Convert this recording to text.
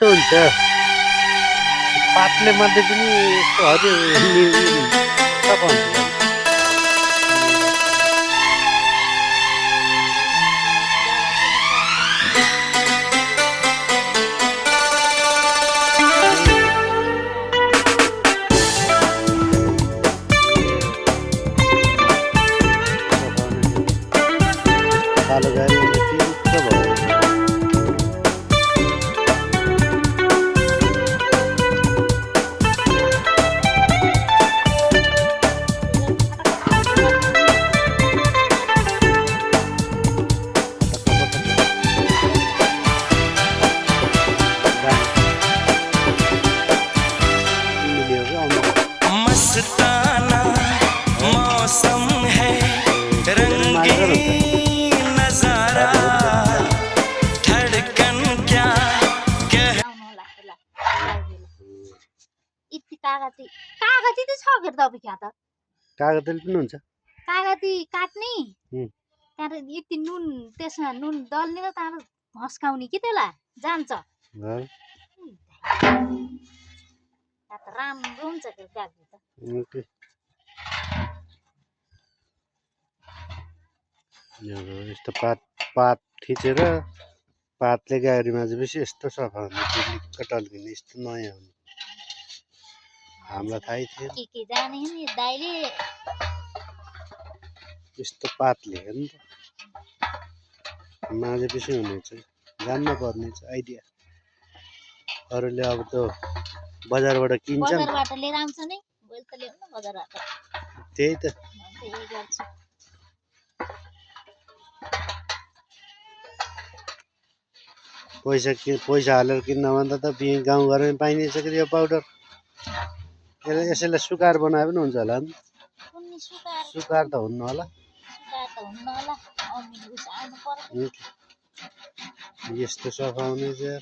यस्तो हुन्छ पातले मात्रै पनि यस्तो हजुर सफा हुन्छ कालो गाडी के भयो मस्ताना मौसम है रंगीन नजारा धड़कन क्या कह यति कागती कागती त छ के तपाईँ क्या त कागतले पनि हुन्छ कागती काट्ने त्यहाँदेखि यति नुन त्यसमा नुन दल्ने र त्यहाँबाट घस्काउने कि त्यसलाई जान्छ राम्रो हुन्छ त्यो कागती त यस्तो पात थिचेर पातले गाडीमा चाहिँ बेसी यस्तो सफा हुन्छ टल्किने यस्तो नयाँ हुने हामीलाई थाहै थिएन के जाने नि दाइले यस्तो पातले हेर्नु त माझे बेसी हुने चाहिँ जान्न पर्ने चाहिँ आइडिया अरूले अब त बजारबाट किन्छन् बजारबाट लिएर आउँछ नि मैले त ल्याउनु बजारबाट त्यही त यही गर्छु पैसा हालेर किन्न भन्दा त गाउँघरमै पाइने छ कि यो पाउडर यसैलाई सुकाएर बनाए पनि हुन्छ होला नि कुन्नी सुकाएर सुकाएर त हुन्न होला त हुन्न होला अमिलो उस आउनु पर्यो यस्तो सफा हुने चाहिँ